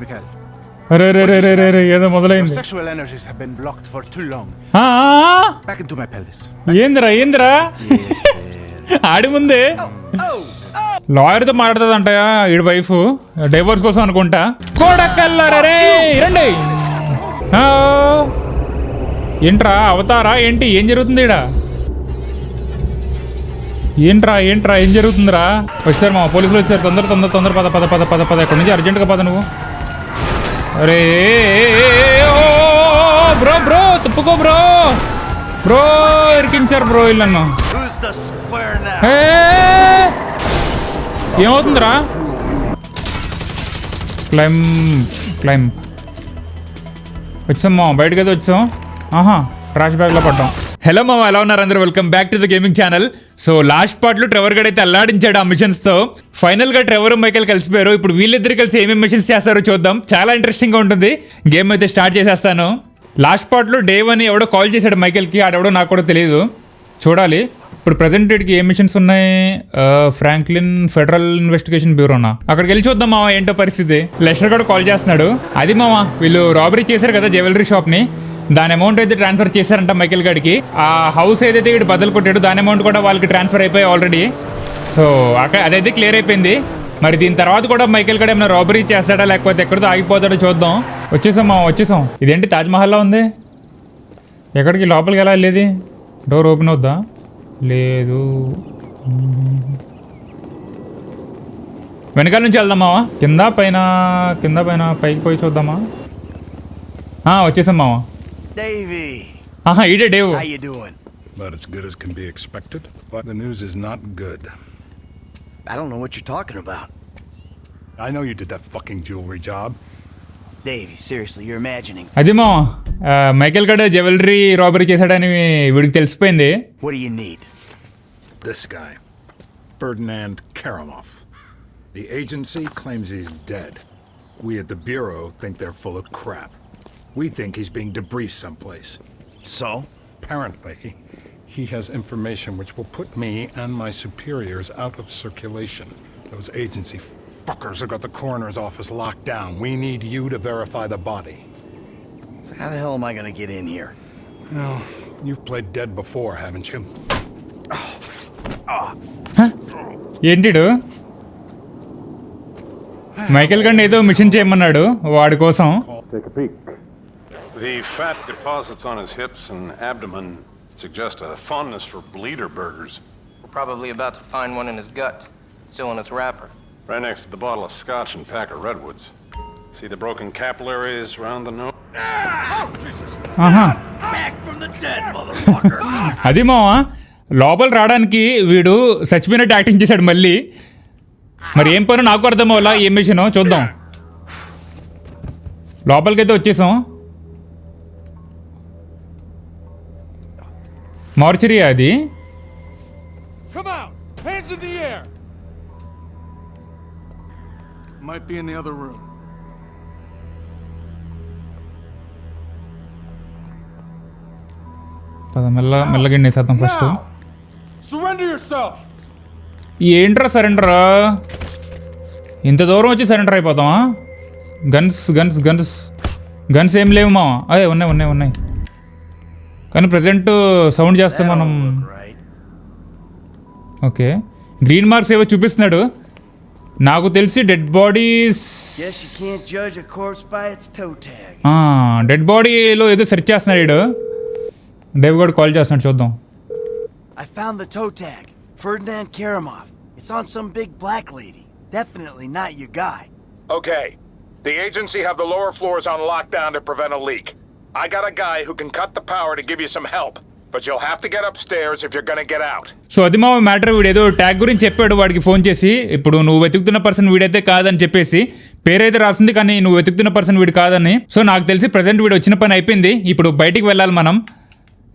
Mikhail. అరే రే రే రే రే రే ఏదో Your మొదలైంది. sexual energies have been blocked for too long. Back into my pelvis. ఏందిరా ఏందిరా ఆడి ముందే లాయర్తో మాట్లాడుతుందంట ఈడు వైఫ్ డైవోర్స్ కోసం అనుకుంటా. కోడకల్లారా రే రండి. ఏంట్రా అవతారా ఏంటి ఏం జరుగుతుంది ఈడ? ఏంట్రా ఏంట్రా ఏం జరుగుతుందిరా? వచ్చారు మా పోలీసులు వచ్చారు. తొందర తొందర తొందర పద పద పద పద పద ఎక్కడి నుంచి అర్జెంటుగా పద నువ్వు. అరే బ్రో బ్రో తప్పుకో బ్రో బ్రో ఇరికించారు బ్రో ఇల్లు నన్ను. ఏమవుతుందిరా? క్లైమ్ క్లైమ్ వచ్చాం మా బయటకి అయితే వచ్చాం. ఆహా ట్రాష్ బ్యాగ్లో పడ్డాం. హలో మామ ఎలా ఉన్నారు అందరూ? Welcome back to the gaming channel. So last పార్ట్లో ట్రెవర్ గడ్ అయితే అల్లాడించాడు ఆ మిషన్స్తో. ఫైనల్గా ట్రెవర్ మైకేల్ కలిసిపోయారు. ఇప్పుడు వీళ్ళిద్దరు కలిసి ఏమేమి మిషన్స్ చేస్తారో చూద్దాం. చాలా ఇంట్రెస్టింగ్గా ఉంటుంది. గేమ్ అయితే స్టార్ట్ చేసేస్తాను. లాస్ట్ పార్ట్లో డేవ్ అని ఎవడో కాల్ చేశాడు మైకేల్కి. ఆడెవడో నాకు కూడా తెలియదు, చూడాలి. ఇప్పుడు ప్రజెంట్ డేట్కి ఏ మిషన్స్ ఉన్నాయి? ఫ్రాంక్లిన్ ఫెడరల్ ఇన్వెస్టిగేషన్ బ్యూరోనా, అక్కడికి వెళ్ళి చూద్దాం మామ ఏంటో పరిస్థితి. లెస్టర్ కూడా కాల్ చేస్తున్నాడు. అది మామ వీళ్ళు రాబరీ చేశారు కదా జ్యువెలరీ షాప్ని, దాని అమౌంట్ అయితే ట్రాన్స్ఫర్ చేశారంట మైకేల్ గడికి. ఆ హౌస్ ఏదైతే వీడు బదులు కొట్టాడు దాని అమౌంట్ కూడా వాళ్ళకి ట్రాన్స్ఫర్ అయిపోయి ఆల్రెడీ. సో అక్కడ అదైతే క్లియర్ అయిపోయింది. మరి దీని తర్వాత కూడా మైకేల్ గడ్ ఏమైనా రాబరీ చేస్తాడా లేకపోతే ఎక్కడితో ఆగిపోతాడో చూద్దాం. వచ్చేసాం మా వచ్చేసాం. ఇదేంటి తాజ్మహల్లా ఉంది? ఎక్కడికి లోపలికి ఎలా వెళ్ళేది? డోర్ ఓపెన్ అవుద్దా? లేదు. వెనకాల నుంచి వెళ్దామా? కింద పైన పైకి పోయి చూద్దామా? వచ్చేసాం మావా. Davey. ఈడే Dave. How you doing? About as good as can be expected, but the news is not good. I don't know what you're talking about. I know you did that fucking jewelry job. Davey, seriously, you're imagining. అది మావా Michael గడ్ jewellery robbery చేశాడని వీడికి తెలిసిపోయింది. What do you need? This guy, Ferdinand Karamov. The agency claims he's dead. We at the Bureau think they're full of crap. We think he's being debriefed someplace. So? Apparently, he has information which will put me and my superiors out of circulation. Those agency fuckers have got the coroner's office locked down. We need you to verify the body. So how the hell am I gonna get in here? Well, you've played dead before, haven't you? ఏంటిడు Michael గడ్ ఏదో mission చేయమన్నాడు వాడి కోసం. Take a peek. The fat deposits on his hips and abdomen suggest a fondness for bleeder burgers. We're probably about to find one in his gut, still in its wrapper. Right next to the bottle of scotch and pack of redwoods. See the broken capillaries around the nose? Back from the dead, motherfucker! అది మావా లోపల రావడానికి వీడు చచ్చిపోయినట్టు acting చేశాడు మళ్ళీ. మరి ఏం పని నాకు అర్థం అవ్వాలా ఏం మిషనో చూద్దాం. లోపలికైతే వచ్చేసాం. మార్చరీ అది. Come out! Hands in the air! Might be in the other room. మెల్లగా వేసేద్దాం ఫస్ట్. Surrender yourself! ఏంట్రా సరెండరా? ఇంత దూరం వచ్చి సరెండర్ అయిపోతామా? గన్స్ గన్స్ గన్స్ గన్స్ ఏం లేవు మావా. అదే ఉన్నాయి ఉన్నాయి ఉన్నాయి కానీ ప్రజెంట్ సౌండ్ చేస్తే మనం. ఓకే గ్రీన్ మార్క్స్ ఏవో చూపిస్తున్నాడు. నాకు తెలిసి డెడ్ బాడీస్. డెడ్ బాడీలో ఏదో సెర్చ్ చేస్తున్నాడు వీడు. డేవ్ గడ్ కాల్ చేస్తున్నాడు చూద్దాం. I found the toe tag. Ferdinand Karamov. It's on some big black lady. Definitely not your guy. Okay. The agency have the lower floors on lockdown to prevent a leak. I got a guy who can cut the power to give you some help, but you'll have to get upstairs if you're gonna get out. So అది మా matter. వీడేదో tag గురించి చెప్పాడు వాడికి phone చేసి. ఇప్పుడు నువ్వు వెతుకుతున్న పర్సన్ వీడైతే కాదని చెప్పేసి పేరైతే రాసింది కానీ నువ్వు వెతుకుతున్న పర్సన్ వీడు కాదని. సో నాకు తెలిసి ప్రజెంట్ వీడు వచ్చిన పని అయిపోయింది. ఇప్పుడు బయటికి వెళ్ళాలి మనం.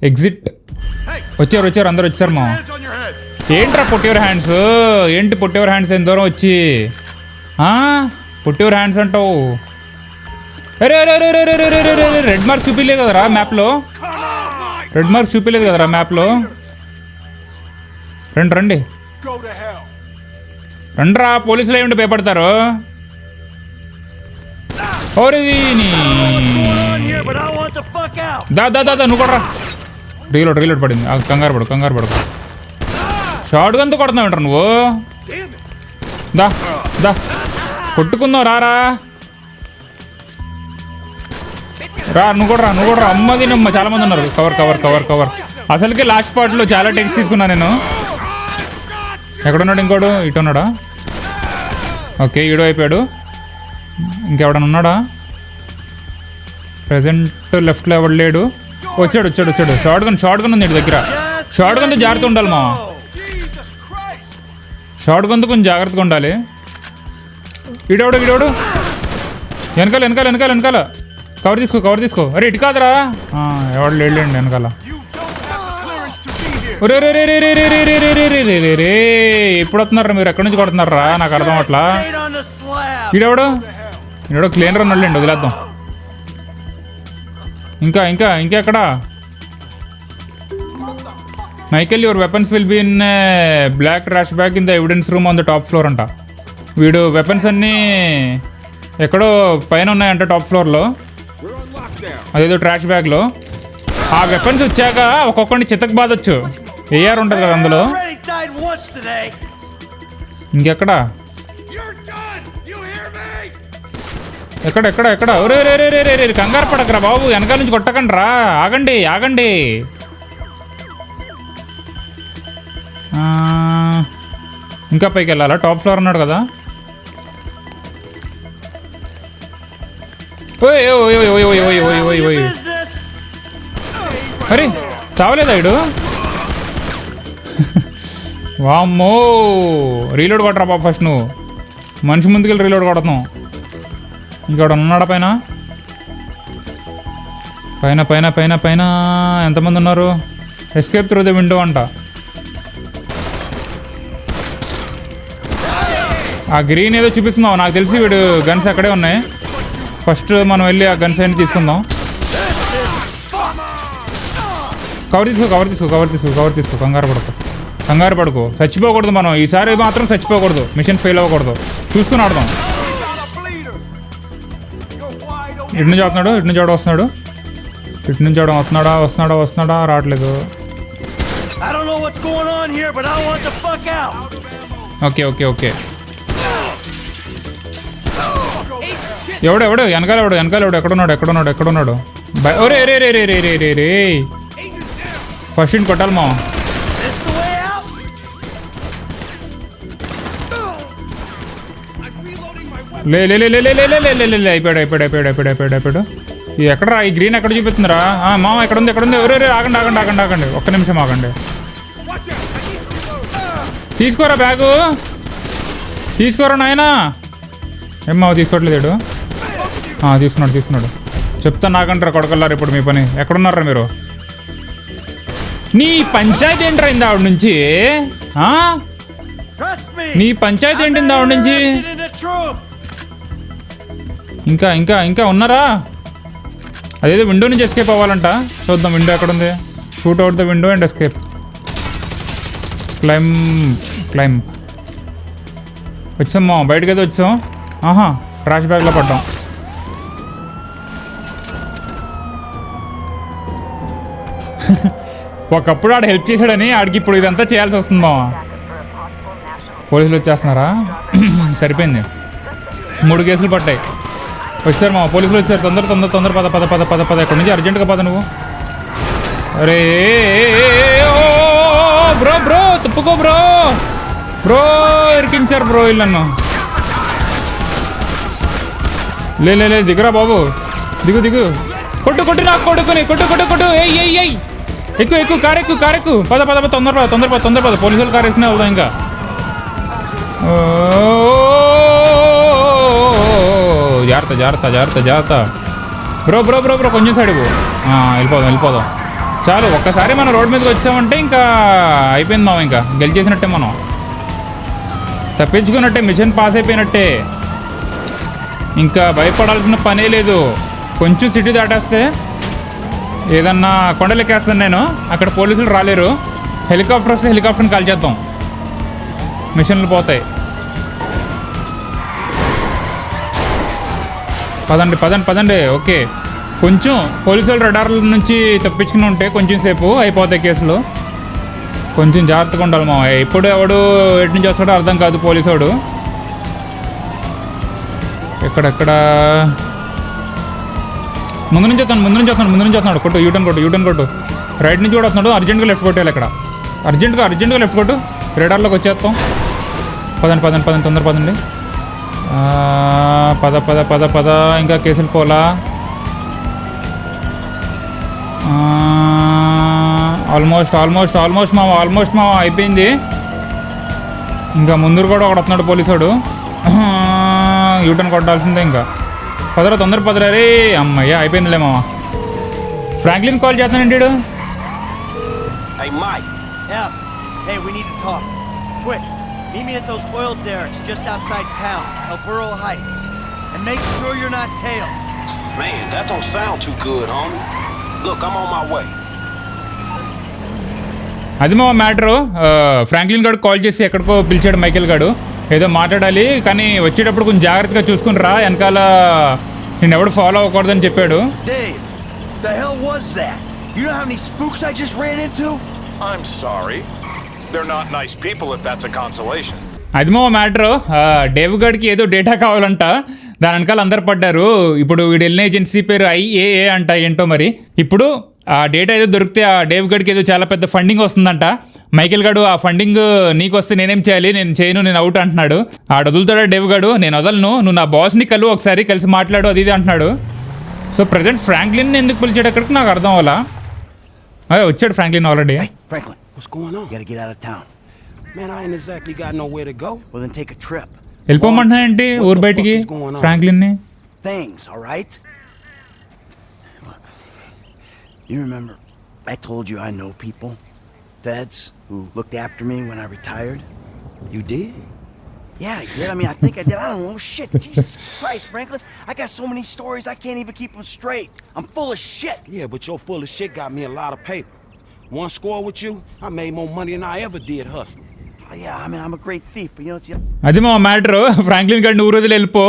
ఎగ్జిట్. వచ్చారు అందరు వచ్చారు మా. ఏంట్రా పొట్టేవర్ హ్యాండ్స్? ఏంటి పొట్టేవర్ హ్యాండ్స్ ఎంత దూరం వచ్చి పొట్టేవర్ హ్యాండ్స్ అంటావు? అరే అరే అరే అరే అరే అరే అరే రెడ్ మార్క్ చూపించలేదు కదరా మ్యాప్లో? రెడ్ మార్క్ చూపించలేదు కదరా మ్యాప్లో? రండి రండిరా పోలీసులు ఏమిటి భయపడతారు? ఓరే నీ But I want the fuck out. దా నువ్వు కొడరా. రీలోడ్ పడింది. కంగారు పడు. షార్ట్ గన్తో కొడుతున్నావు నువ్వు. దా కొట్టుకుందాం రా నువ్వు కూడా అమ్మది నమ్మ చాలా మంది ఉన్నారు. కవర్ అసలుకే లాస్ట్ పార్ట్లో చాలా టెక్స్ తీసుకున్నా నేను. ఎక్కడున్నాడు ఇంకోడు? ఇటు ఉన్నాడా? ఓకే ఈడో అయిపోయాడు. ఇంకెవడన్నా ఉన్నాడా? ప్రెసెంట్ లెఫ్ట్లో ఎవడు లేడు. వచ్చాడు. షార్ట్ గన్ ఉంది ఇటు దగ్గర. షార్ట్ గన్తో జాగ్రత్త ఉండాలి మా. షార్ట్ గన్తో కొంచెం జాగ్రత్తగా ఉండాలి. ఈడోడు వెనకాల కవర్ తీసుకో. అరే ఇటు కాదురా. ఎవడు లేడండి వెనకాల. ఎప్పుడు వస్తున్నారా మీరు? ఎక్కడి నుంచి కొడుతున్నారా? నాకు అర్థం అట్లా. ఈడెవడు క్లీనర్ ఉన్నాళ్ళండి. వదిలేద్దాం. ఇంకా ఎక్కడ? Michael your weapons will be in black trash bag in the evidence room on the top floor అంట. వీడు వెపన్స్ అన్నీ ఎక్కడో పైన ఉన్నాయంట టాప్ ఫ్లోర్లో. అదేదో ట్రాష్ బ్యాగ్లో. ఆ వెపన్స్ వచ్చాక ఒక్కొక్కడిని చితక్ బాధొచ్చు. ఏఆర్ ఉంటుంది కదా అందులో. ఇంకెక్కడ? ఎక్కడ? రే కంగారు పడకరా బాబు. వెనకాల నుంచి కొట్టకండి రా. ఆగండి. ఇంకా పైకి వెళ్ళాలా? టాప్ ఫ్లోర్ అన్నాడు కదా. ఓయ్ అరే చావలేదా ఇడు? వామ్మో రీలోడ్ కొట్టరా బాబు. ఫస్ట్ నువ్వు మనిషి ముందుకెళ్ళి రీలోడ్ కొడతాం. ఇంకోటి ఉన్నాడా పైన? ఎంతమంది ఉన్నారు? ఎస్కేప్ త్రూ ద విండో అంట. ఆ గ్రీన్ ఏదో చూపిస్తున్నావు. నాకు తెలిసి వీడు గన్స్ అక్కడే ఉన్నాయి. ఫస్ట్ మనం వెళ్ళి ఆ గన్స్ అన్ని తీసుకుందాం. కవర్ తీసుకో. కంగారు పడుకో. చచ్చిపోకూడదు మనం. ఈసారి మాత్రం చచ్చిపోకూడదు. మిషన్ ఫెయిల్ అవ్వకూడదు. చూసుకుని ఆడదాం. ఇటు నుంచి వస్తున్నాడు. వస్తున్నాడా? రావట్లేదు. ఓకే ఎవడు వెనకాల ఎక్కడున్నాడు? రే ఫస్ట్ ఇంటి కొట్టాలి మా. అయిపోయాడు. ఎక్కడరా ఈ గ్రీన్? ఎక్కడ చూపిస్తుందిరా? మామ ఎక్కడుంది? ఆగండి. ఒక్క నిమిషం ఆగండి. తీసుకోరా బ్యాగు. తీసుకోరా నాయనా. ఏమ్మా తీసుకోవట్లేదు. తీసుకున్నాడు. చెప్తాను నాకంటారా కొడకల్లారు ఇప్పుడు మీ పని. ఎక్కడున్నారా మీరు? నీ పంచాయతీ ఏంట్రా అయింది ఆవిడ నుంచి? ఆవిడ నుంచి? ఇంకా ఉన్నారా? అదేదో విండో నుంచి ఎస్కేప్ అవ్వాలంట. చూద్దాం విండో ఎక్కడుంది. Shoot out the window and escape. క్లైమ్ వచ్చామ్మా. బయటకి అయితే వచ్చాం. ట్రాష్ బ్యాగ్లో పడ్డాం. ఒకప్పుడు ఆడు హెల్ప్ చేశాడని ఆడికి ఇప్పుడు ఇదంతా చేయాల్సి వస్తుంది మామ. పోలీసులు వచ్చేస్తున్నారా? సరిపోయింది. 3 కేసులు పట్టాయి. వచ్చారు మామ. పోలీసులు వచ్చారు. తొందర పద. ఎక్కడి నుంచి అర్జెంటుగా పద నువ్వు. అరే బ్రో తప్పుకో బ్రో ఇరికించారు బ్రో ఇల్లు. లే దిగురా బాబు. దిగు. కొట్టు నాకు కొట్టు. ఏయ్ ఎక్కువ కారెక్కు. పద తొందర. పోలీసులు కారు వేసుకునే వెళ్దాం ఇంకా. జాగ్రత్త. బ్రో కొంచెం సైడ్ వెళ్ళిపోదాం. చాలు ఒక్కసారి మనం రోడ్ మీదకి వచ్చామంటే ఇంకా అయిపోయింది మామ. ఇంకా గెలిచేసినట్టే మనం. తప్పించుకున్నట్టే. మిషన్ పాస్ అయిపోయినట్టే. ఇంకా భయపడాల్సిన పనే లేదు. కొంచెం సిటీ దాటేస్తే ఏదన్నా కొండలెక్కేస్తాను నేను. అక్కడ పోలీసులు రాలేరు. హెలికాప్టర్ వస్తే హెలికాప్టర్ని కాల్ చేద్దాం. మిషన్లు పోతాయి. పదండి పదండి పదండి. ఓకే, కొంచెం పోలీసుల రడార్ల నుంచి తప్పించుకుని ఉంటే కొంచెం సేపు అయిపోతాయి కేసులు. కొంచెం జాగ్రత్తగా ఉండాలి మా. ఎప్పుడు ఎవడు ఎటు నుంచి వస్తాడో అర్థం కాదు పోలీసోడు. ఎక్కడెక్కడ ముందు నుంచి వస్తున్నాడు. కొట్టు, యూటర్న్ కొట్టు. రైట్ నుంచి కూడా వస్తున్నాడు. అర్జెంట్గా లెఫ్ట్ కొట్టేయాలి. ఇక్కడ అర్జెంట్గా లెఫ్ట్ కొట్టు. రేడార్లోకి వచ్చేస్తాం. పదండి తొందర పదండి. పద ఇంకా కేసులు పోలా. ఆల్మోస్ట్ మామ అయిపోయింది. ఇంకా ముందు కూడా ఒకడు వస్తున్నాడు పోలీసుడు. యూటర్న్ కొట్టాల్సిందే. ఇంకా తొందర పదరా రే. అమ్మయ్య అయిపోయిందిలే మామ. ఫ్రాంక్లిన్ కాల్ చేస్తానండి. Hey, Mike. Yeah. Hey, we need to talk. Quick. Meet me at those oil derricks just outside town, El Burro Heights. And make sure you're not tailed. Man, that don't sound too good, homie. Look, I'm on my way. అది మా matter. Franklin గారు call చేసి ఎక్కడికో పిలిచాడు Michael గారు. ఏదో మాట్లాడాలి, కానీ వచ్చేటప్పుడు కొంచెం జాగ్రత్తగా చూసుకుని రా, వెనకాల నేను ఎవడు ఫాలో అవ్వకూడదని చెప్పాడు. Dave, the hell was that? You know how many spooks I just ran into? I'm sorry. They're not nice people, if that's a consolation. అది మా మ్యాటరు. డేవ్ గడ్కి ఏదో డేటా కావాలంట, దాని వెనకాల అందరు పడ్డారు. ఇప్పుడు వీడు వెళ్ళిన ఏజెన్సీ పేరు IAA అంట. ఏంటో మరి ఇప్పుడు ఆ డేటా ఏదో దొరికితే ఆ డేవ్ గడ్కి ఏదో చాలా పెద్ద ఫండింగ్ వస్తుందంట. మైకేల్ గడు ఆ ఫండింగ్ నీకు వస్తే నేనేం చేయాలి, నేను చేయను, నేను అవుట్ అంటున్నాడు. ఆడ వదులుతాడా డేవ్ గడు? నేను వదలను, నువ్వు నా బాస్ని ఒకసారి కలిసి మాట్లాడు, అది ఇది అంటున్నాడు. సో ప్రజెంట్ ఫ్రాంక్లిన్ ఎందుకు పిలిచాడు అక్కడికి నాకు అర్థం అవ్వాలా. వచ్చాడు Franklin already. Hey, Franklin. What's going on? You gotta get out of town. Man, I ain't exactly got nowhere to go. Well, then take a trip. వెళ్ళిపోమంటున్నాయంటే ఊరు బయటికి ఫ్రాంక్లిన్ని. Things, all right? Look, you remember I told you I know people, feds, who looked after me when I retired? You did? Yeah, I did. I mean, I think I did. I don't know. Shit, Jesus Christ, Franklin. I got so many stories, I can't even keep them straight. I'm full of shit. Yeah, but your full of shit got me a lot of paper. One score with you, I made more money than I ever did hustling. Yeah, I mean, I'm a great thief, but you know, it's... అది మా matter. Franklin గారిని ఊరు వదిలి వెళ్ళిపో.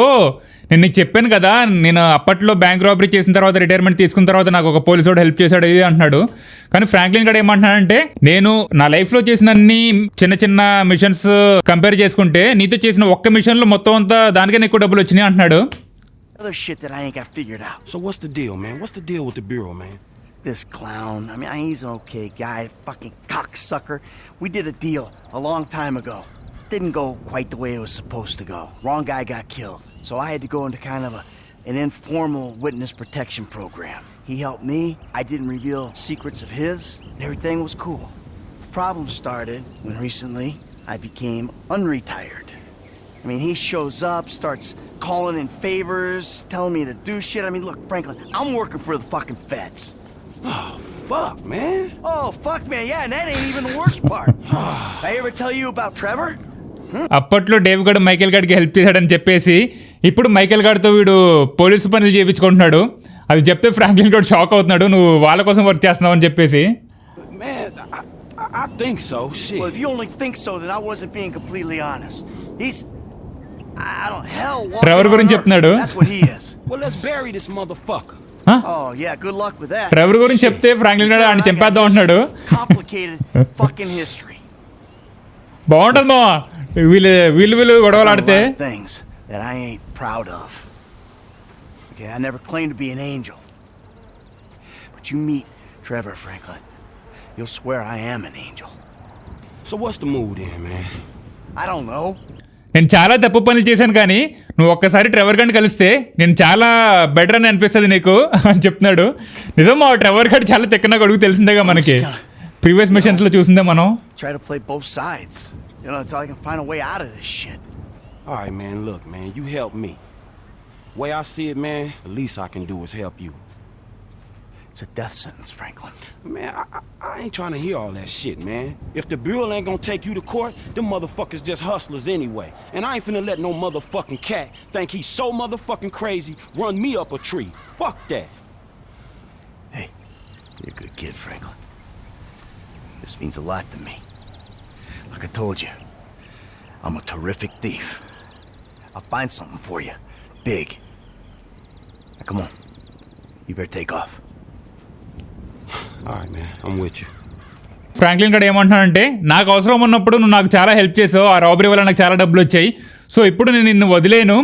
నేను నీకు చెప్పాను కదా, నేను అప్పట్లో బ్యాంక్ రాబరీ చేసిన తర్వాత రిటైర్మెంట్ తీసుకున్న తర్వాత నాకు ఒక పోలీసుడు హెల్ప్ చేశాడు ఇది అంటున్నాడు. కానీ ఫ్రాంక్లిన్ గారు ఏమంటున్నాడంటే, నేను నా లైఫ్లో చేసిన అన్ని చిన్న మిషన్స్ కంపేర్ చేసుకుంటే నీతో చేసిన ఒక్క మిషన్లో మొత్తం అంతా దానికన్నా ఎక్కువ డబ్బులు వచ్చినాయి అంటున్నాడు. Other shit that I ain't got figured out. So what's the deal, man? What's the deal with the Bureau, man? This clown, I mean, he's an okay guy, fucking cocksucker. We did a deal a long time ago. Didn't go quite the way it was supposed to go. Wrong guy got killed. So I had to go into kind of an informal witness protection program. He helped me. I didn't reveal secrets of his. And everything was cool. Problem started when recently I became unretired. I mean, he shows up, starts calling in favors, telling me to do shit. I mean, look, Franklin, I'm working for the fucking feds. Oh, fuck, man. Oh, fuck, man. Yeah, and that ain't even the worst part. I ever tell you about Trevor? అప్పట్లో Dave గడు Michael గారికి help చేశాడని చెప్పేసి ఇప్పుడు Michael గారితో వీడు police పనులు చేయించుకుంటున్నాడు. అది చెప్తే ఫ్రాంక్లిన్ గడు షాక్ అవుతున్నాడు, నువ్వు వాళ్ళ కోసం వర్క్ చేస్తున్నావు అని చెప్పేసి. Man, I think so. Shit. Well, if you only think so, then I wasn't being completely honest. He's... I don't... Hell, Trevor గురించి చెప్తున్నాడు. That's what he is. Well, let's bury this motherfucker. Oh, yeah, good luck with that. Trevor గురించి చెప్తే Franklin గడు ఆయన చంపేద్దాం అంటున్నాడు. Complicated fucking history. బాగుంటుంది మా వీళ్ళు గొడవలు ఆడితే. Things that I ain't proud of. Okay, I never claimed to be an angel. But you meet Trevor Franklin, you'll swear I am an angel. So what's the mood then, man? I don't know. నేను చాలా తప్పు పనులు చేశాను, కానీ నువ్వు ఒక్కసారి Trevor గారిని కలిస్తే నేను చాలా బెటర్ అని అనిపిస్తుంది నీకు అని చెప్తున్నాడు. నిజం మా ట్రెవర్ గారు చాలా తెక్కన గొడుగు తెలిసిందేగా మనకి, ప్రీవియస్ మిషన్స్లో చూసిందే మనం. Try to play both sides, you know, until I can find a way out of this shit. All right, man, look, man, you help me. Way I see it, man, the least I can do is help you. It's a death sentence, Franklin. Man, I ain't trying to hear all that shit, man. If the Bureau ain't gonna take you to court, them motherfuckers just hustlers anyway. And I ain't finna let no motherfucking cat think he's so motherfucking crazy run me up a tree. Fuck that. Hey, you're a good kid, Franklin. This means a lot to me. Like I told you, I'm a terrific thief. I'll find something for you. Big. come on. You better take off. All right, man. I'm with you. Franklin గడ్ ఏమంటున్నాడంటే నాకు అవసరం ఉన్నప్పుడు నువ్వు నాకు చాలా help చేసావు, ఆ రాబరీ వల్ల నాకు చాలా డబ్బులు వచ్చాయి, సో ఇప్పుడు నేను నిన్ను వదిలేను,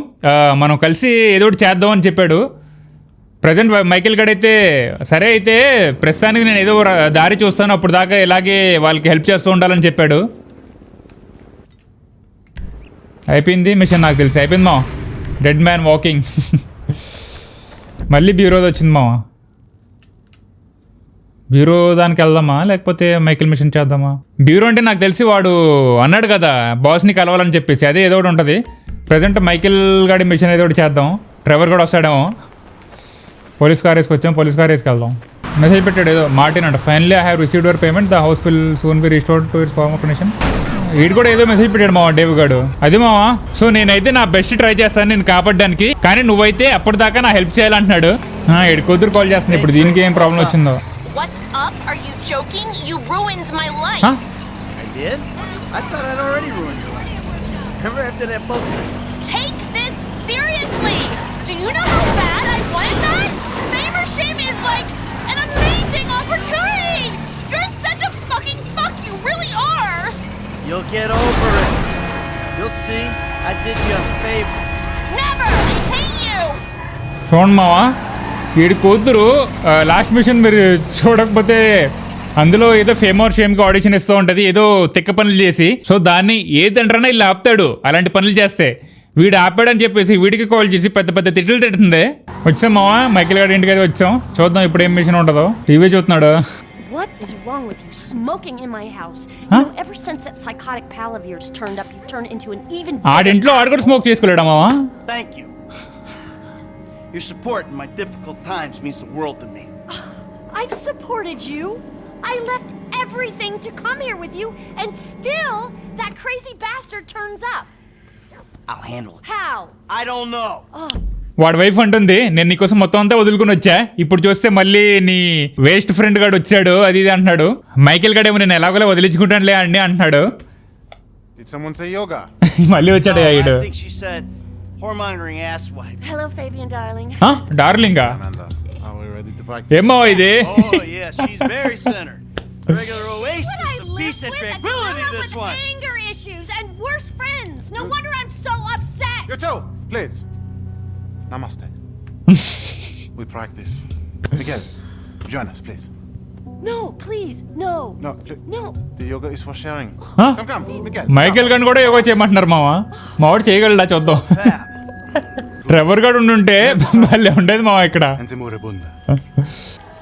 మనం కలిసి ఏదో ఒకటి చేద్దాం అని చెప్పాడు. ప్రజెంట్ మైకేల్ గడ్ అయితే సరే అయితే ప్రస్తుతానికి నేను ఏదో దారి చూస్తాను, అప్పుడు దాకా ఇలాగే వాళ్ళకి హెల్ప్ చేస్తూ ఉండాలని చెప్పాడు. అయిపోయింది మిషన్, నాకు తెలిసి అయిపోయింది మా. Dead man walking. మళ్ళీ బ్యూరోది వచ్చింది మా. బ్యూరో దానికి వెళ్దామా లేకపోతే మైకిల్ మిషన్ చేద్దామా? బ్యూరో అంటే నాకు తెలిసి వాడు అన్నాడు కదా బాస్ని కలవాలని చెప్పేసి, అదే ఏదో ఒకటి ఉంటుంది. ప్రజెంట్ మైకిల్ గాడి మిషన్ ఏదో ఒకటి చేద్దాం. ట్రెవర్ కూడా వస్తాడేమో. పోలీస్ కార్ వేసుకొచ్చాం, పోలీస్ కార్ వేసుకెళ్దాం. మెసేజ్ పెట్టాడు ఏదో మార్టిన్ అంట. Finally I have received your payment, the house will soon be restored to its former condition. వీడు కూడా ఏదో మెసేజ్ పెట్టాడు మావా, డేవ్ గాడు. అది మావా, సో నేనైతే నా బెస్ట్ ట్రై చేస్తాను నేను కాపాడడానికి, కానీ నువ్వైతే అప్పటిదాకా నా హెల్ప్ చేయాలంటున్నాడు. ఏడు కూతురు కాల్ చేస్తుంది ఇప్పుడు, దీనికి ఏం ప్రాబ్లం వచ్చిందో. What's up? Are you joking? You ruined my life. Huh? I did? I thought I'd already ruined your life. Remember after that poker? Take this seriously. Do you know how bad I wanted that? Fame or shame is like an amazing opportunity. You're such a fucking fuck. You really are. You'll get over it. You'll see. I did you a favor. Never. I hate you. చూడండి మావా, వీడి కూతురు last machine మీరు చూడకపోతే అందులో ఏదో fame are షేమ్కి audition ఇస్తూ ఉంటుంది, ఏదో తిక్క పనులు చేసి. సో దాన్ని ఏదంటారన్నా ఇలా ఆపుతాడు అలాంటి పనులు చేస్తే. వీడు ఆపాడని చెప్పేసి వీడికి కాల్ చేసి పెద్ద పెద్ద తిట్లు తిడుతుంది. వచ్చాం మావా, మైకిల్ గారి ఇంటికి అయితే వచ్చాం. చూద్దాం ఇప్పుడు ఏం మిషన్ ఉంటుందో. టీవీ చూస్తున్నాడు. What is wrong with you smoking in my house? Huh? You know, ever since that psychotic pal of yours turned up, you've turned into an even ఆడింట్లో ఆడు కూడా స్మోక్ చేసుకోలేడా మావా? Thank you. Your support in my difficult times means the world to me. I've supported you. I left everything to come here with you, and still that crazy bastard turns up. I'll handle it. How? I don't know. వాడి wife అంటుంది నేను నీకోసం మొత్తం అంతా వదులుకుని వచ్చా, ఇప్పుడు చూస్తే మళ్ళీ నీ వేస్ట్ ఫ్రెండ్ గాడు వచ్చాడు అది ఇది అంటున్నాడు. మైకేల్ గడేమో నేను ఎలాగోలా వదిలించుకుంటానులే అండి అంటున్నాడు. Did someone say yoga? మళ్ళీ వచ్చాడు No, ఈడు. I think she said whore-monitoring asswipe. Hello, Fabian, darling. డార్లింగా Amanda, are we ready to practice? ఏమో ఇది. Oh, yeah, she's very centered. Regular oasis What I of live peace and with, a tranquility, girl this with one. anger issues and worse friends. No wonder I'm so upset. You too, please. Namaste. We practice. Miguel, join us, please. No, please, no. No, No. the yoga is for sharing. Huh? Come, Miguel. Michael gun కూడా యోగా చేయమంటున్నారు మావా. మావాడు చేయగలడా చూద్దాం. Trevor గడ్ ఉండుంటే మళ్ళీ ఉండేది మావా ఇక్కడ. And the moribunda.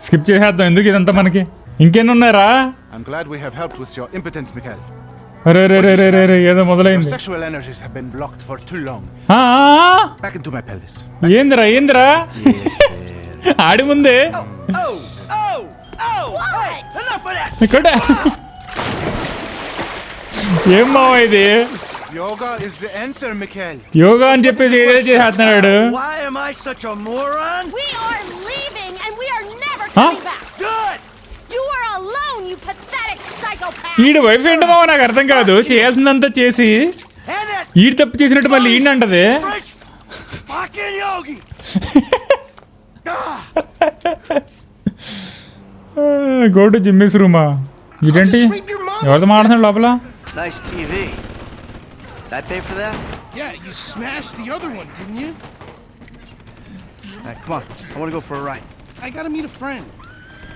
స్కిప్ చేసేద్దాం, ఎందుకు ఇదంతా మనకి. ఇంకేం ఉన్నారా? I'm glad we have helped with your impotence, Miguel. అరే రే రే రే రే రే ఏదో Your మొదలైంది. sexual energies have been blocked for too long. Back into my pelvis. ఏందిరా ఏందిరా ఆడి ముందే Oh! What? Hey, enough of that! ఇక్కడ ఏం మావా ఇది? Yoga is the answer, Miguel. Yoga అని చెప్పేసి ఏదో చేస్తున్నాడు. Why am I such a moron? We are leaving and we are never coming back. Good! You are alone, you pathetic psychopath. ఈడు wife ఏంటో మావా నాకు అర్థం కాదు. చేయాల్సిందంతా చేసి And that ఈడు తప్పు చేసినట్టు మళ్ళీ ఈయనంటది. French fucking yogi! Go to Jimmy's రూమా. ఇదేంటి ఎవరితో మాట్లాడుతున్నాడు లోపల? Nice TV. Did I pay for that? Yeah, you smashed the other one, didn't you? All right, come on. I want to go for a ride. I gotta meet a friend.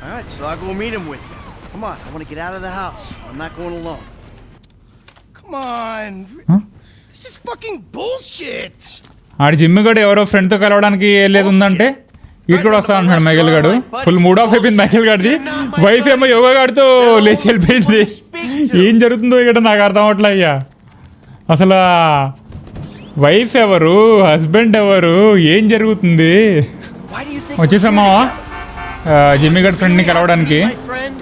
All right, so I'll go meet him with you. Come on, I want to get out of the house. I'm not going alone. Come on. Huh? This is fucking bullshit. Audi gym గడు ఎవరో friend తో కలవడానికి వెళ్ళేది ఉందంటే వీడు కూడా వస్తా అంటున్నాడు మైకేల్ గాడు. ఫుల్ మూడ్ ఆఫ్ అయిపోయింది మైకేల్ గాడిది. వైఫ్ ఏమో యోగా గాడితో లేచి వెళ్ళిపోయింది. ఏం జరుగుతుందో ఇక్కడ నాకు అర్థం అవట్లే అయ్యా. అసలు వైఫ్ ఎవరు, హస్బెండ్ ఎవరు, ఏం జరుగుతుంది? వచ్చేసామా జిమ్మి గడ్ ఫ్రెండ్ ని కలవడానికి. My friend,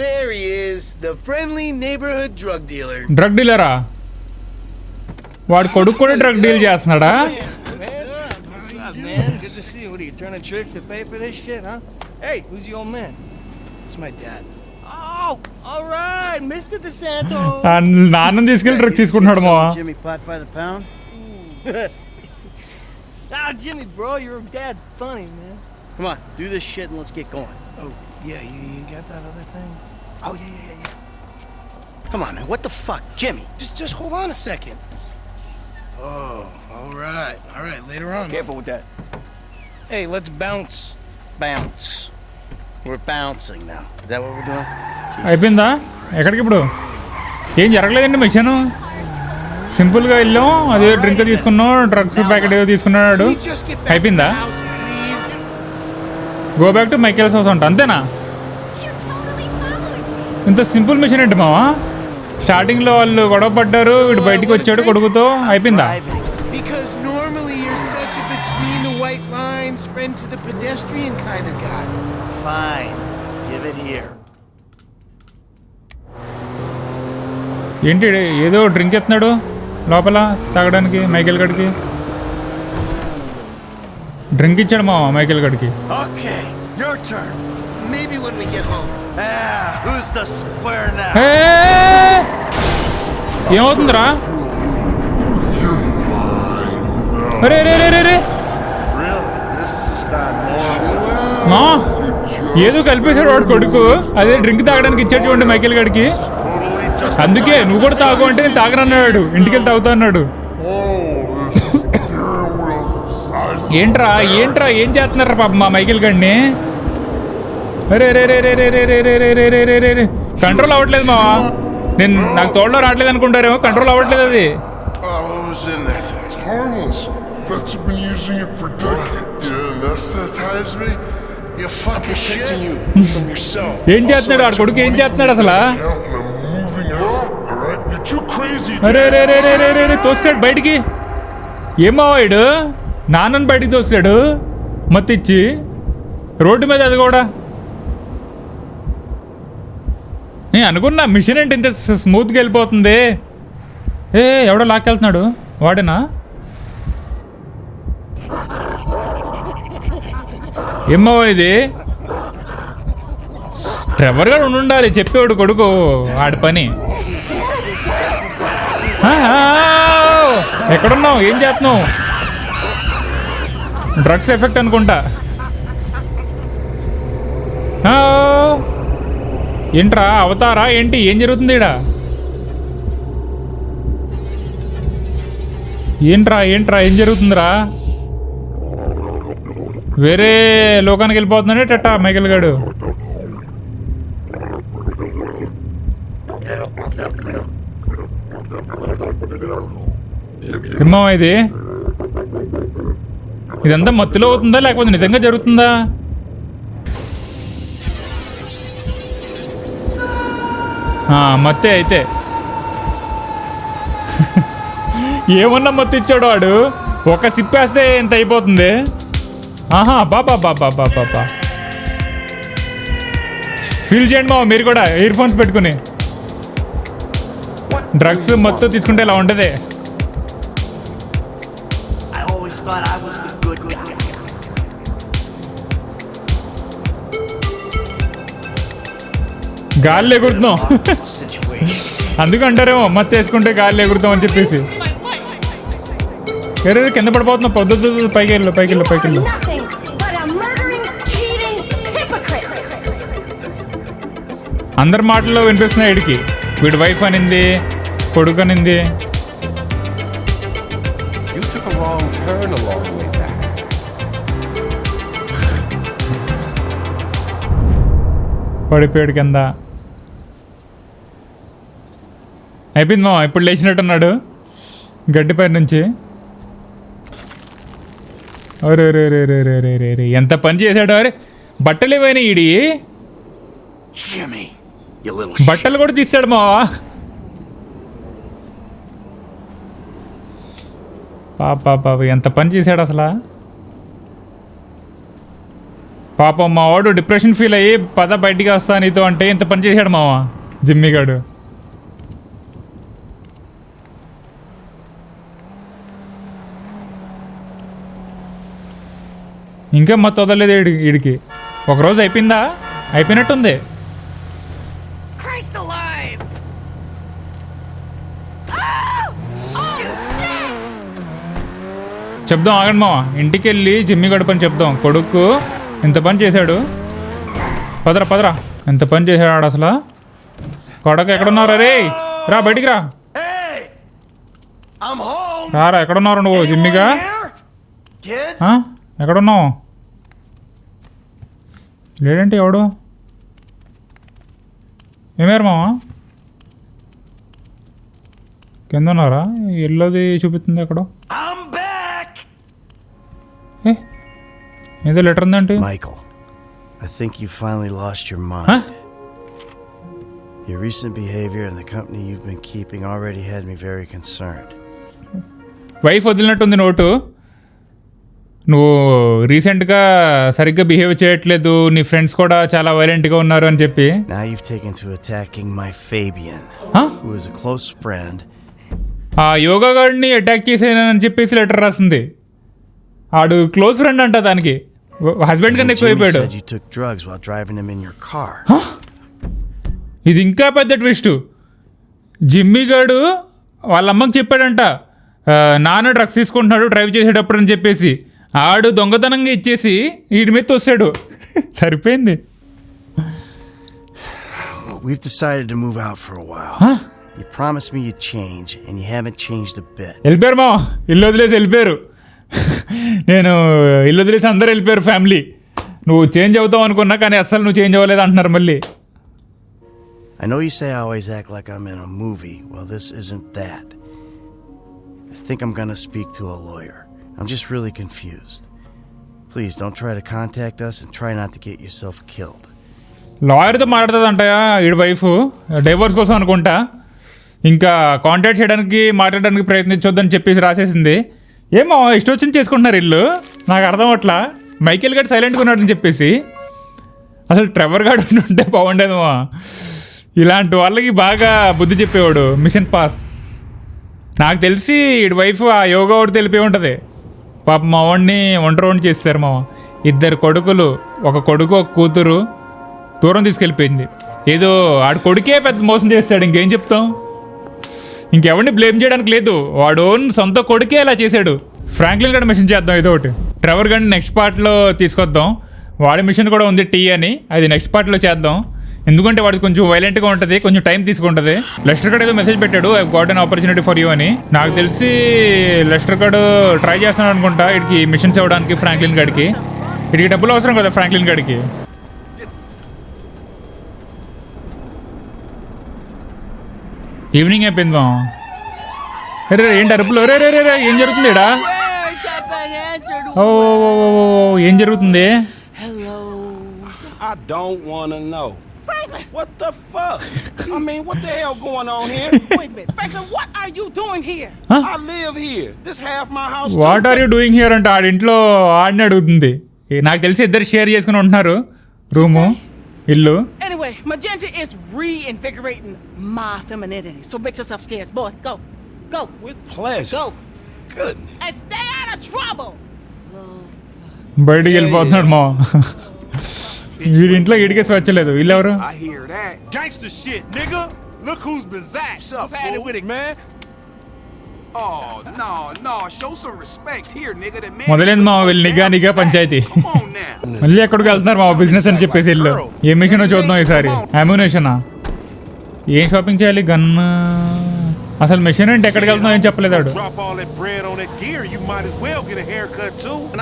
there he is, the friendly neighborhood drug dealer. Drug డీలరా? వాడు కొడుకు కూడా డ్రగ్ డీల్ చేస్తున్నాడా? Man, good to see you. What are you turning tricks to pay for this shit, huh? Hey, who's your old man? It's my dad. Oh, all right, Mr. DeSanto. నాన్న తీసుకెళ్ళి drugs తీసుకుంటున్నాడు మావా. Jimmy pot by the pound? Ah, Jimmy, bro, your dad's funny, man. Come on, do this shit and let's get going. Oh, yeah, you got that other thing? Oh, yeah. Come on, man. What the fuck? Jimmy. Just hold on a second. Oh, all right, later on. Careful with that. Hey, let's bounce. Bounce. We're bouncing now. Is that what we're doing? అయిపోయిందా? ఎక్కడికి ఇప్పుడు? ఏం జరగలేదండి machine. సింపుల్గా వెళ్ళాం, అదే drink తీసుకున్నాం, drugs packet ఏదో తీసుకున్నాడు, అయిపోయిందా? Go back to Michael's house అంట, అంతేనా? ఇంత సింపుల్ మిషన్ ఏంటి మావా? స్టార్టింగ్లో వాళ్ళు గొడవ పడ్డారు, వీడు బయటికి వచ్చాడు కొడుకుతో, అయిపోయిందా? Because normally you're such a between the white lines, friend to the pedestrian kind of guy. Fine. Give it here. ఏంటి ఏదో డ్రింక్ ఎత్తున్నాడు లోపల తాగడానికి మైకేల్ గడికి. డ్రింక్ ఇచ్చాడు మావా మైకేల్ గడికి. Okay, your turn. Maybe when we get home. Who's the square now? ఏమవుతుందిరా? అరే రే రే రే రే ఏదో కలిపేశాడు వాడు కొడుకు. అదే డ్రింక్ తాగడానికి ఇచ్చాడు చూడండి మైకేల్ గడికి. అందుకే నువ్వు కూడా తాగు అంటే నేను తాగనన్నాడు, ఇంటికెళ్ళి తాగుతా అన్నాడు. ఏంట్రా ఏం చేస్తున్నారా పాప మా మైకేల్ గడిని? అరే రే రే రే రే రే రే రే రే రే రే రే రే కంట్రోల్ అవ్వట్లేదు మావా. నేను నాకు తోటలో రావట్లేదు అనుకుంటారేమో, కంట్రోల్ అవ్వట్లేదు అది. ఏం చేస్తున్నాడు ఆడు కొడుకు? ఏం చేస్తున్నాడు అసలు? అరే రే రే రే రే రే రే తోస్తాడు బయటికి. ఏమావాడు నాన్నని బయటికి తోస్తాడు మత్తిచ్చి రోడ్డు మీద. అది కూడా నేను అనుకున్నా మిషన్ ఏంటి ఇంత స్మూత్గా వెళ్ళిపోతుంది. ఎవడో లాక్కెళ్తున్నాడు, వాడేనా? ఏమో ఇది ట్రెవర్ గారు ఉండాలి చెప్పేవాడు కొడుకు ఆడి పని. ఎక్కడున్నావు? ఏం చేస్తున్నావు? డ్రగ్స్ ఎఫెక్ట్ అనుకుంటా. ఏంట్రా అవతారా ఏంటి? ఏం జరుగుతుంది ఈడ? ఏంట్రా ఏం జరుగుతుందిరా? వేరే లోకానికి వెళ్ళిపోతున్నాడే టట్టా మైకేల్ గాడు. ఏమో ఇదంతా మత్తులో అవుతుందా లేకపోతే నిజంగా జరుగుతుందా? మత్తే అయితే. ఏమన్నా మత్తు ఇచ్చాడు వాడు. ఒక సిప్ వేస్తే ఎంత అయిపోతుంది. బాబా ఫీల్ చేయండి మా మీరు కూడా ఇయర్ ఫోన్స్ పెట్టుకుని. డ్రగ్స్ మొత్తం తీసుకుంటే ఇలా ఉంటుంది. గాలి ఎగురుతున్నాం అందుకంటారేమో మత్తు వేసుకుంటే గాలి ఎగురుతాం అని చెప్పేసి. ఎవరు కింద పడిపోతున్నావు? పొద్దు పైకి వెళ్ళు. అందరి మాటల్లో వినిపిస్తున్నాయి వీడికి. వీడి వైఫ్ అనింది, కొడుకు అనింది. పడిపోయాడు కింద. అయిపోయింది మా ఇప్పుడు లేచినట్టున్నాడు గడ్డిపై నుంచి. అరే రే రే రే రే రే రే ఎంత పని చేశాడు. అరే బట్టలు ఏమైనా ఈడి బట్టలు కూడా తీసాడు మావా. పాప ఎంత పని చేశాడు అసలు. పాపం మా వాడు డిప్రెషన్ ఫీల్ అయ్యి పద బయటికి వస్తా నీతో అంటే ఇంత పని చేశాడు మావా జిమ్మీ గాడు. ఇంకా మత్తు వదలలేదు వీడికి. ఒకరోజు అయిపోయిందా? అయిపోయినట్టుంది. చెప్దాం ఆగండి మామ, ఇంటికి వెళ్ళి జిమ్మి గడు పని చెప్దాం. కొడుకు ఇంత పని చేశాడు, పదరా ఎంత పని చేశాడు అసలు. కొడుకు ఎక్కడున్నారు? రే రా బయటికి రా, రారా ఎక్కడున్నారు నువ్వు జిమ్మిగా? ఎక్కడున్నావు? లేడంటే ఎవడు? ఏమేరు మామ? కింద ఉన్నారా? ఎల్లోది చూపిస్తుంది అక్కడ. ఏదో లెటర్ ఉందంటే. Michael, I think you finally lost your mind. Your recent behavior and the company you've been keeping already had me very concerned. Wife వదిలినట్టుంది నోటు. నువ్వు రీసెంట్గా సరిగ్గా బిహేవ్ చేయట్లేదు, నీ ఫ్రెండ్స్ కూడా చాలా వైలెంట్గా ఉన్నారు అని చెప్పి. Now you've taken to attacking my Fabian, who is a close friend. ఆ యోగా గార్డ్ని అటాక్ చేసానని చెప్పేసి లెటర్ రాసింది. ఆడు క్లోజ్ ఫ్రెండ్ అంట, దానికి హస్బెండ్ కన్నా ఎక్కువ అయిపోయాడు. You took drugs while driving him in your car. ఇది ఇంకా పెద్ద ట్విస్ట్. జిమ్మీ గాడు వాళ్ళ అమ్మకి చెప్పాడంట, నాన్న డ్రగ్స్ తీసుకుంటున్నాడు డ్రైవ్ చేసేటప్పుడు అని చెప్పేసి. ఆడు దొంగతనంగా ఇచ్చేసి వీడి మీద తోసాడు. సరిపోయింది. We've decided to move out for a while. You promised me you'd change, and you haven't changed a bit. వెళ్ళిపోయారు మా, ఇల్లు వదిలేసి వెళ్ళిపోయారు. నేను ఇల్లు వదిలేసి అందరూ వెళ్ళిపోయారు ఫ్యామిలీ. నువ్వు చేంజ్ అవుతావు అనుకున్నా, కానీ అస్సలు నువ్వు చేంజ్ అవ్వలేదు అంటున్నారు మళ్ళీ. I know you say I always act like I'm in a movie. Well, this isn't that. I think I'm gonna speak to a lawyer. I'm just really confused. Please don't try to contact us and try not to get yourself killed. లాయర్తో మాట్లాడుతుందంట వీడి wife, divorce కోసం అనుకుంటా. ఇంకా contact చేయడానికి మాట్లాడడానికి ప్రయత్నించొద్దని చెప్పేసి రాసేసింది. ఏమో ఇష్టం వచ్చింది చేసుకుంటున్నారు ఇల్లు, నాకు అర్థం అవట్లా. మైకేల్ గారు సైలెంట్గా ఉన్నాడని చెప్పేసి. అసలు ట్రెవర్ గార్డ్ ఉంటే బాగుండేదమ్మా. ఇలాంటి వాళ్ళకి బాగా బుద్ధి చెప్పేవాడు. Mission pass. నాకు తెలిసి వీడి వైఫ్ ఆ యోగా ఒకటి తెలిపే ఉంటుంది. పాప మా వాడిని ఒంటరి చేస్తారు. మా 2 కొడుకులు, ఒక కొడుకు ఒక కూతురు దూరం తీసుకెళ్ళిపోయింది. ఏదో ఆడు కొడుకే పెద్ద మోసం చేస్తాడు, ఇంకేం చెప్తాం. ఇంకెవరిని బ్లేమ్ చేయడానికి లేదు, వాడు ఓన్ సొంత కొడుకే అలా చేశాడు. ఫ్రాంక్లిన్ గడ్ మిషన్ చేద్దాం ఏదో ఒకటి. ట్రెవర్ గడ్ని నెక్స్ట్ పార్ట్లో తీసుకొద్దాం. వాడి మిషన్ కూడా ఉంది టీ అని, అది నెక్స్ట్ పార్ట్లో చేద్దాం. ఎందుకంటే వాడికి కొంచెం వైలెంట్గా ఉంటుంది, కొంచెం టైం తీసుకుంటుంది. లెస్టర్ గడ్ ఏదో మెసేజ్ పెట్టాడు, I got an opportunity for you అని. నాకు తెలిసి లెస్టర్ గడ్ ట్రై చేస్తాను అనుకుంటా వీడికి మిషన్స్ ఇవ్వడానికి. ఫ్రాంక్లిన్ గడ్కి వీడికి డబ్బులు అవసరం కదా ఫ్రాంక్లిన్ గడ్కి. ఈవినింగ్ అయిపోయింది మా. రే ఏంటి అరుపులు? రే రే రే ఏం జరుగుతుంది ఇడా? ఓ ఏం జరుగుతుంది? I don't want to know. Franklin, what the fuck? I mean, what the hell going on here? Wait a minute, Franklin, what are you doing here? I live here. This half my house. What are you doing here అంటే ఆడింట్లో ఆడిని అడుగుతుంది. నాకు తెలిసి ఇద్దరు share చేసుకుని ఉంటున్నారు room, ఇల్లు. Anyway, Magenta is reinvigorating my femininity. So make yourself scarce, boy. Go. Go. With pleasure. Go. Goodness. And stay out of trouble. బయటికి వెళ్ళిపోతున్నాడు మా. వీడి ఇంట్లో ఇడికే స్వచ్ఛలేదు. వీళ్ళు ఎవరు? I hear that. Gangster shit, nigga. Look who's bizarre. What's happening with it, man? Oh, no. Show some respect here, nigga. The man. మొదలైంది మా వీళ్ళు నిఘా పంచాయతీ. మళ్ళీ ఎక్కడికి వెళ్తున్నారు మా బిజినెస్ అని చెప్పేసి ఇల్లు. ఏ మిషన్ చూద్దాం ఈసారి. అమ్యునేషనా? ఏం షాపింగ్ చేయాలి? గన్. అసలు మిషన్ అంటే ఎక్కడికి వెళ్తున్నావు ఏం చెప్పలేదాడు.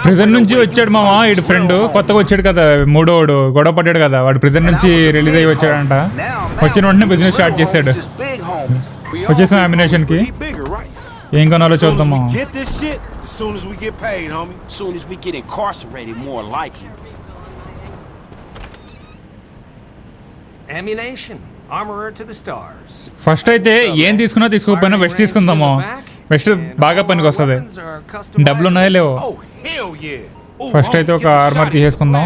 ప్రిజన్ నుంచి వచ్చాడు మామ వీడి ఫ్రెండ్, కొత్తగా వచ్చాడు కదా, మూడోడు గొడవ పడ్డాడు కదా, వాడు ప్రిజన్ నుంచి రిలీజ్ అయ్యి వచ్చాడంట. వచ్చిన వెంటనే బిజినెస్ స్టార్ట్ చేశాడు. వచ్చేసాం అమ్యునేషన్ కి. ఏం కొనాలో చూద్దాం మామ. ఫస్ట్ అయితే ఏం తీసుకున్నా తీసుకోకపోయినా వెస్ట్ తీసుకుందాము. వెస్ట్ బాగా పనికి వస్తుంది. డబ్బులు ఉన్నాయో లేవో. ఫస్ట్ అయితే ఒక ఆర్మర్ తీసేసుకుందాం.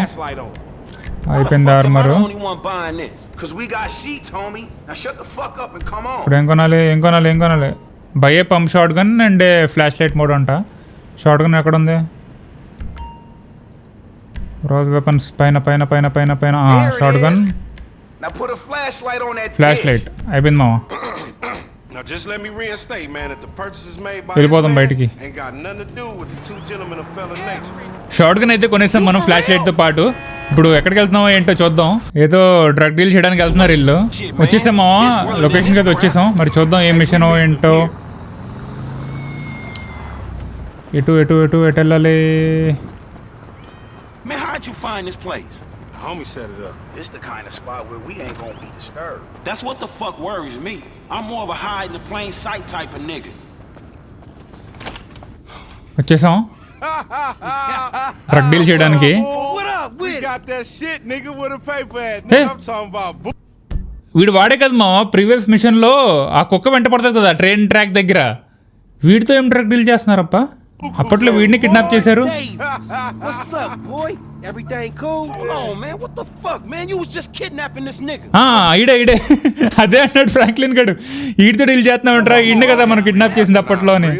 అయిపోయింది ఆర్మర్. ఇప్పుడు ఏం కొనాలి? Buy pump shotgun and flashlight mode అంట. షార్ట్ గన్ ఎక్కడ ఉంది? రోజ్ వెపన్స్ పైన షార్ట్ గన్, ఫ్లాష్ లైట్ అయిపోయింది మామ. Now just let me reinstate, man, that the purchases made by వెళ్ళిపోదాం బయటికి. ain't got nothing to do with the two gentlemen of fellow nature. Short gun అయితే కొనేసాం మనం ఫ్లాష్ లైట్ తో పాటు. ఇప్పుడు ఎక్కడికి వెళ్తున్నామో ఏంటో చూద్దాం. ఏదో డ్రగ్ డీల్ చేయడానికి వెళ్తున్నారు ఇల్లు. వచ్చేసామా లొకేషన్కి అయితే వచ్చేసాం. మరి చూద్దాం ఏం మిషన్ ఏంటో. ఎటు ఎటు ఎటు ఎటు వెళ్ళాలి? Man, how'd you find this place? The homie set it up. This the kind of spot where we ain't gonna be disturbed. That's what the fuck worries me. I'm more of a hide in the plain sight type of nigga. వచ్చేసాం drug deal చేయడానికి. What up? We got that shit, nigga, with a paper at. Hey. I'm talking about. వీడు వాడే కదా మా previous మిషన్లో ఆ కుక్క వెంట పడుతుంది కదా ట్రైన్ ట్రాక్ దగ్గర. వీడితో ఏం డ్రగ్ డీల్ చేస్తున్నారప్ప? అప్పట్లో వీడిని కిడ్నాప్ చేశారు. What's up, boy? Everything cool? Hold on, man. What the fuck, man? You was just kidnapping this nigga. ఈడే అదే అన్నాడు ఫ్రాంక్లిన్ గడు. వీడితో డీల్ చేస్తున్నామంటారా? ఈయనే కదా మనం కిడ్నాప్ చేసింది అప్పట్లోని.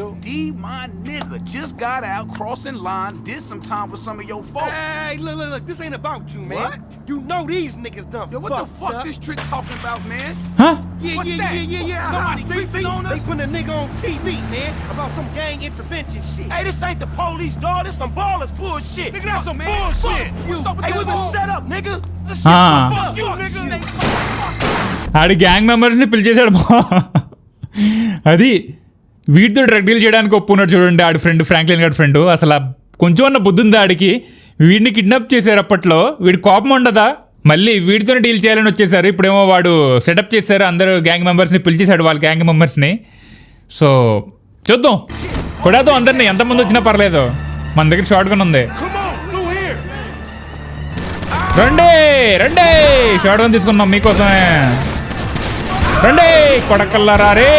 My nigga just got out crossing lines, did some time with some of your folks. Hey, look, this ain't about you, man. What? You know these niggas done. Yo, what the fuck this trick talking about, man? Huh? Yeah. Somebody See, on us? they put a nigga on TV, man, about some gang intervention shit. Hey, this ain't the police, dog. This some ballers bullshit. Nigga, that's some man. bullshit. Fuck you. What's up with Hey, we that been bull? set up, nigga. This shit fuck you, nigga. Audi gang మెంబర్స్ని పిలిచేశాడు మా. అది వీడితో drug deal చేయడానికి ఒప్పుకున్నాడు చూడండి ఆడి friend Franklin గారి friend. అసలు కొంచెం అన్న బుద్ధి ఉందా ఆడికి? వీడిని కిడ్నాప్ చేశారు అప్పట్లో. వీడి కోపం ఉండదా? మళ్ళీ వీడితోనే డీల్ చేయాలని వచ్చేసారు. ఇప్పుడేమో వాడు సెటప్ చేశారు, అందరూ గ్యాంగ్ మెంబర్స్ని పిలిచేశాడు వాళ్ళ గ్యాంగ్ మెంబర్స్ని. సో చూద్దాం, కొడాతో అందరినీ ఎంతమంది వచ్చినా పర్లేదు. మన దగ్గర షార్ట్ గన్ ఉంది. రండి రండి, షార్ట్ గన్ తీసుకున్నాం మీకోసమే. రండి కొడకల్లారా రే.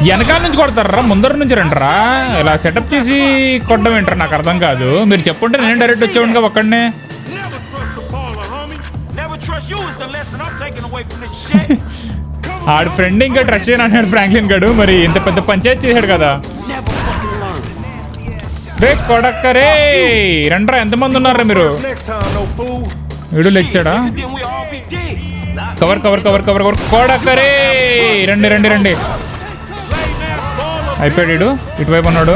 వెనకాల నుంచి కొడతారా ముందర నుంచి రండిరా? ఇలా సెటప్ చేసి కొట్టడం ఏంటారా? నాకు అర్థం కాదు. మీరు చెప్పుంటే నేను డైరెక్ట్ వచ్చేవాడిగా ఒక్కడనే. ఆడి ఫ్రెండ్ ఇంకా ట్రస్ట్ చేయను అన్నాడు ఫ్రాంక్లిన్ గడు. మరి ఇంత పెద్ద పంచాయతీ చేశాడు కదా. రే కొడక్కరే రండ్రా, ఎంతమంది ఉన్నారా మీరు? వీడు లెక్చాడా? Cover cover cover cover cover కొడక్కరే. రండి రండి రండి. అయిపోయాడు. ఇటువైపు ఉన్నాడు.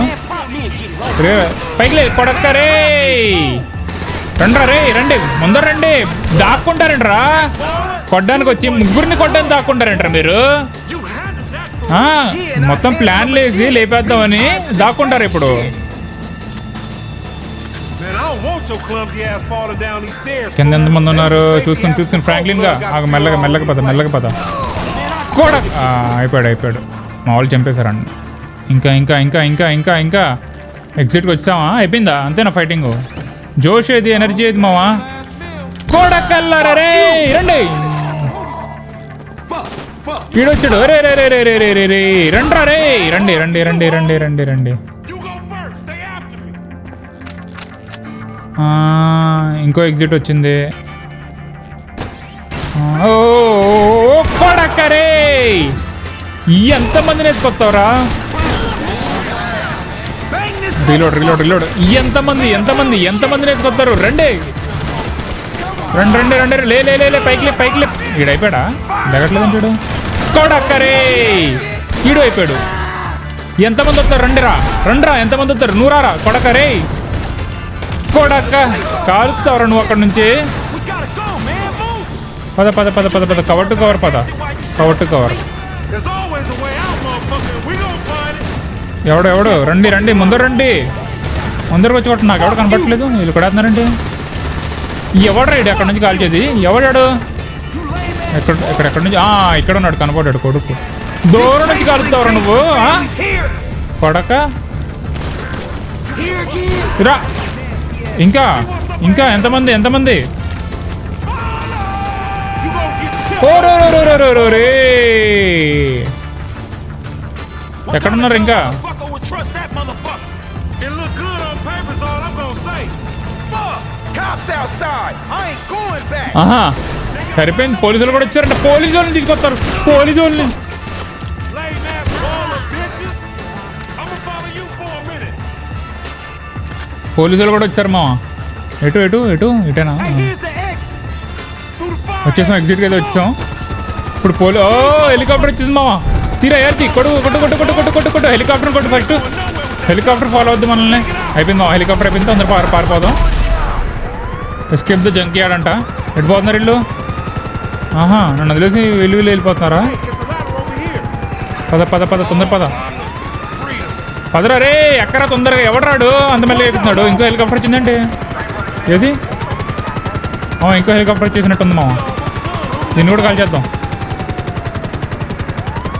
పైకి లేదు కొడక్కరే. రండ్రా రే రండి, ముందర రండి. దాక్కుంటారంట్రా కొట్టడానికి వచ్చి. ముగ్గురిని కొట్టడానికి దాక్కుంటారంట్రా మీరు. మొత్తం ప్లాన్లు వేసి లేపేద్దామని దాక్కుంటారు ఇప్పుడు. కింద ఎంతమంది ఉన్నారు చూసుకుని ఫ్రాంక్లిన్ గా మెల్లగా మెల్లగా పద కూడా. అయిపోయాడు. మా వాళ్ళు చంపేశారండి. ఇంకా ఇంకా ఇంకా ఇంకా ఇంకా ఇంకా ఎగ్జిట్కి వచ్చామా? అయిపోయిందా? అంతేనా ఫైటింగ్? జోష్ ఏది, ఎనర్జీ ఏది మావా? కొడకల్లారా రే రండి. వీడొచ్చాడు. రే రే రే రే రే రే రే రే రండ్రా రే రండి రండి రండి రండి రండి రండి. ఇంకో ఎగ్జిట్ వచ్చింది. కొడకరే ఎంతమందిని వేసుకొస్తావురా? రీలోడ్. ఎంతమందిని వేసుకొస్తారు? రండి రండి రండి రండి. లే పైకి లే. ఈడు అయిపోయాడా? దగ్గట్లేదు అంటాడు. కొడకరే ఈడు అయిపోయాడు. ఎంతమంది వస్తారు? రండిరా ఎంతమంది వస్తారు? నూరారా కొడకరే. కొడక్క కాలుతావురా నువ్వు అక్కడ నుంచి. పద కవర్ టు కవర్. ఎవడు రండి ముందరకు వచ్చి కొట్టు. నాకు ఎవడు కనపడట్లేదు. వీళ్ళు కొడేస్తున్నారండి. ఎవడు రైడ్ అక్కడ నుంచి కాల్చేది? ఎవడాడు? ఎక్కడెక్కడ నుంచి? ఇక్కడ ఉన్నాడు, కనపడ్డాడు కొడుకు. దూరం నుంచి కాలుతావురా నువ్వు కొడక. రా ఇంకా ఎంతమంది? ఎక్కడున్నారు ఇంకా? సరిపోయింది. పోలీసులు కూడా వచ్చారంట. పోలీసు వాళ్ళని తీసుకొస్తారు. పోలీసులు కూడా వచ్చారు మామ. ఎటేనా? వచ్చేసాం, ఎగ్జిట్కి అయితే వచ్చాం. ఇప్పుడు హెలికాప్టర్ వచ్చేసింది మామ. తీరా ఏర్తి కొట్టు కొట్టు కొట్టు కొట్టు కొట్టు కొట్టు కొట్టు హెలికాప్టర్ కొట్టు ఫస్ట్. హెలికాప్టర్ ఫాలో అవుద్ది మనల్ని. అయిపోయింది మామ, హెలికాప్టర్ అయిపోయింది. అందరూ పారిపోదాం. ఎస్కేప్ ద జంక్ యార్డ్ అంట. ఎడిపోతున్నారు వీళ్ళు. ఆహా, నన్ను వదిలేసి వీళ్ళు వెళ్ళిపోతున్నారా? పద పద పద తొందర పద పదరా రే. ఎక్కరా తొందరగా, ఎవడు రాడు అంత మెల్లగా ఎక్కుతున్నాడు. ఇంకో హెలికాప్టర్ వచ్చిందండి. ఏది? ఇంకో హెలికాప్టర్ వచ్చేసినట్టుంది మామ. దీన్ని కూడా కాల్ చేద్దాం.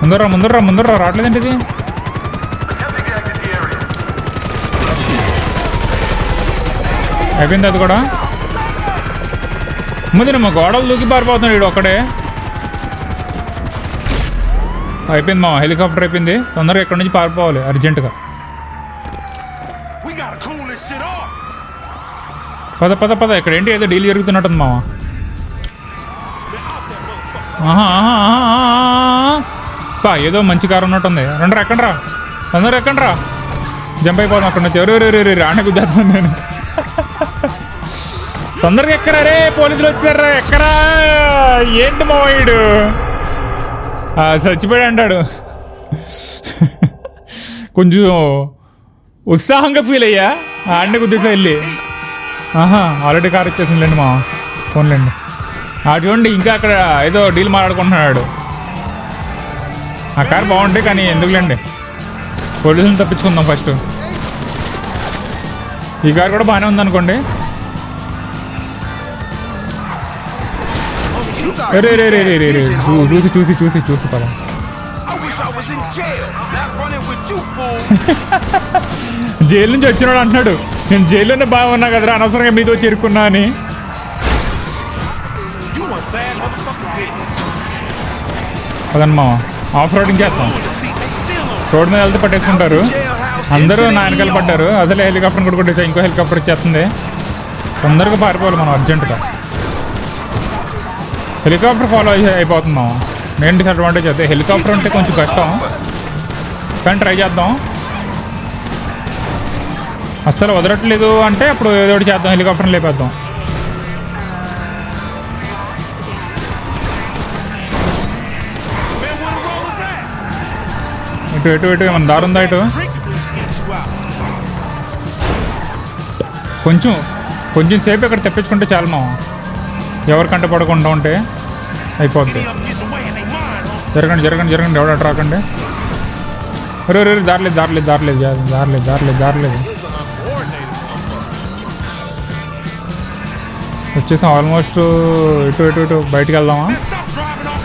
ముందర్రా ముందర్రా ముందర్రా, రావట్లేదండి ఇది. అయిపోయింది అది కూడా. ముందు మా గోడలు దూకి పారిపోతున్నాడు వీడు ఒక్కడే. అయిపోయింది మా హెలికాప్టర్ అయిపోయింది. తొందరగా ఎక్కడి నుంచి పారిపోవాలి అర్జెంటుగా. పద పద పద. ఇక్కడ ఏంటి ఏదో డీల్ జరుగుతున్నట్టుంది మామ. ఏదో మంచి కారు ఉన్నట్టుంది. రండ్రా ఎక్కండ్రా, తొందరగా ఎక్కండ్రా. జంప్ అయిపోదాం అక్కడ నుంచి. ఎవరు రాణి గుద్దేస్తున్నాను నేను. తొందరగా ఎక్కరా రే, పోలీసులు వచ్చారా. ఎక్కరా. ఏంటి మావాడు చచ్చిపోయాడు అంటాడు. కొంచెం ఉత్సాహంగా ఫీల్ అయ్యా. ఆడిని గుద్దేసా వెళ్ళి. ఆల్రెడీ కార్ వచ్చేసిందిలేండి మా. ఫోన్లేండి. చూడండి ఇంకా అక్కడ ఏదో డీల్ మాట్లాడుకుంటున్నాడు. ఆ కార్ బాగుంటే కానీ ఎందుకులేండి, పోలీసులను తప్పించుకుందాం ఫస్ట్. ఈ కార్ కూడా బాగానే ఉందనుకోండి. రే రే రే రే రే రే చూసి చూసి చూసి చూసి పద. జైలు నుంచి వచ్చినాడు అంటున్నాడు. నేను జైల్లోనే బాగున్నా కదరా, అనవసరంగా మీతో చేరుకున్నా అని. అదన్నమా ఆఫ్ రోడింగ్ చేస్తాం. రోడ్ మీద వెళ్తే పట్టేసుకుంటారు. అందరూ నా వెనకాల పడ్డారు. అసలే హెలికాప్టర్ కూడా కొట్టేసా. ఇంకో హెలికాప్టర్ వచ్చేస్తుంది. తొందరగా పారిపోవాలి మనం అర్జెంటుగా. హెలికాప్టర్ ఫాలో అయిపోతున్నాం. మెయిన్ డిసడ్వాంటేజ్ అయితే హెలికాప్టర్ అంటే కొంచెం కష్టం, కానీ ట్రై చేద్దాం. అస్సలు వదలట్లేదు అంటే అప్పుడు ఏదో ఒకటి చేద్దాం. హెలికాప్టర్ని లేపేద్దాం. ఇటు ఇటు ఇటు మన దారి ఉందా? ఇటు కొంచెం సేపు ఇక్కడ తెప్పించుకుంటే చాలు మా. ఎవరికంటే పడకుండా ఉంటే అయిపోద్ది. జరగండి జరగండి జరగండి, ఎవడ రాకండి. రే దారలేదు దారలేదు దారలేదు దారలేదు దారలేదు దారలేదు. వచ్చేసాం ఆల్మోస్ట్. ఇటు ఇటు ఇటు బయటికి వెళ్దామా?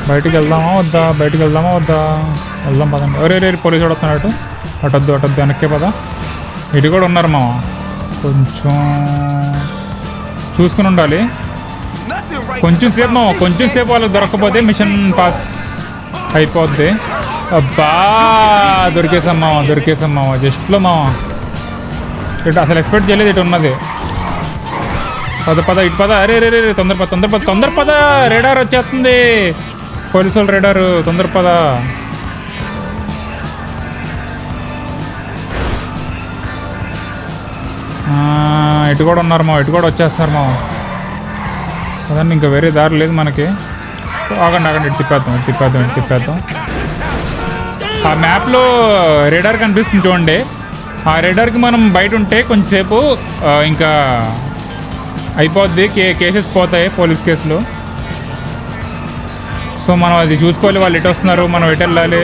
బయటికి వెళ్దామా వద్దా? బయటికి వెళ్దామా వద్దా? వెళ్దాం పదండి. రే పోలీసు వాడు వస్తున్నాడు. అటొద్దు అటొద్దు, వెనక్కే పద. ఇటు కూడా ఉన్నారు మా. కొంచెం చూసుకుని ఉండాలి. కొంచెం సేపు వాళ్ళకి దొరకకపోతే మిషన్ పాస్ అయిపోద్ది. అబ్బా దొరికేసాం మామ జస్ట్లో మామ. ఇటు అసలు ఎక్స్పెక్ట్ చేయలేదు ఇటు ఉన్నది. పద ఇటు పద. అరే రే తొందర పద. రేడార్ వచ్చేస్తుంది, పోలీసు వాళ్ళు రేడారు. తొందర పద. ఇటు కూడా ఉన్నారు మా. ఇటు కూడా వచ్చేస్తున్నారు మా. అదండి, ఇంకా వేరే దారి లేదు మనకి. ఆగండి ఇటు తిప్పేద్దాం. ఆ మ్యాప్లో రేడార్ కనిపిస్తుంది చూడండి. ఆ రేడార్కి మనం బయట ఉంటే కొంచెంసేపు ఇంకా అయిపోద్ది. కేసెస్ పోతాయి, పోలీస్ కేసులు. సో మనం అది చూసుకోవాలి. వాళ్ళు ఎటు వస్తున్నారు, మనం ఎటు వెళ్ళాలి.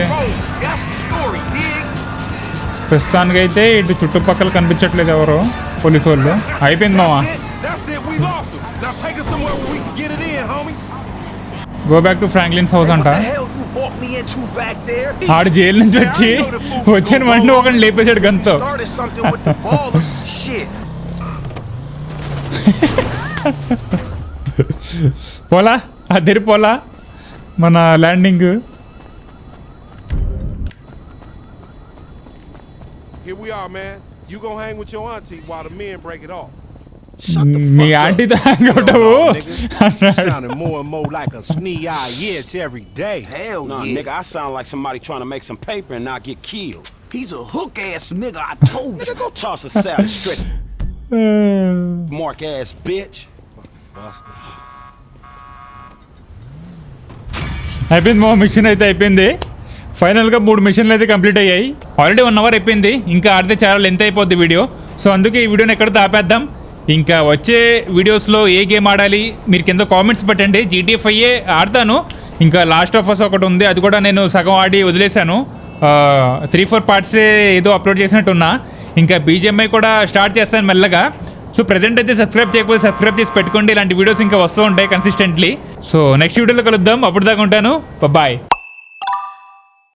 ప్రస్తుతానికైతే ఇటు చుట్టుపక్కల కనిపించట్లేదు ఎవరు పోలీసు వాళ్ళు. అయిపోయింది మామ. గో బ్యాక్ టు ఫ్రాంక్లిన్స్ హౌస్ అంట. ఆడు జైలు నుంచి వచ్చిన వెంటనే ఒకటి లేపేశాడు గంతో. పోలా మన landing. Here we are, man. You gonna hang with your auntie while the men break it off. మీ ఆంటీతో హ్యాంగ్ అవుతావు. Sounding more and more like a snee-eye itch every day. Hell nah, yeah. Nigga, I sound like somebody trying to make some paper and not get killed. He's a hook-ass nigga, I told you. Nigga, go toss a salad straight. Mark-ass bitch. అయిపోయింది మా machine అయితే అయిపోయింది. ఫైనల్గా 3 మిషన్లు అయితే complete అయ్యాయి. Already 1 hour అయిపోయింది. ఇంకా ఆడితే చాలా లెంత్ అయిపోద్ది వీడియో. సో అందుకే ఈ వీడియోని ఎక్కడితో ఆపేద్దాం. ఇంకా వచ్చే వీడియోస్లో ఏ గేమ్ ఆడాలి మీరు కింద కామెంట్స్ పెట్టండి. GTA 5 ఆడతాను. ఇంకా లాస్ట్ ఆఫ్ అస్ ఒకటి ఉంది, అది కూడా నేను సగం ఆడి వదిలేశాను. 3-4 పార్ట్సే ఏదో అప్లోడ్ చేసినట్టున్నా. ఇంకా BGMI కూడా స్టార్ట్ చేస్తాను మెల్లగా. సో ప్రెజెంట్ అయితే సబ్స్క్రైబ్ చేయకపోతే సబ్స్క్రైబ్ చేసి పెట్టుకోండి. ఇలాంటి వీడియోస్ ఇంకా వస్తూ ఉంటాయి కన్సిస్టెంట్లీ. సో నెక్స్ట్ వీడియోలో కలుద్దాం. అప్పుడు దాకా ఉంటాను. బాయ్.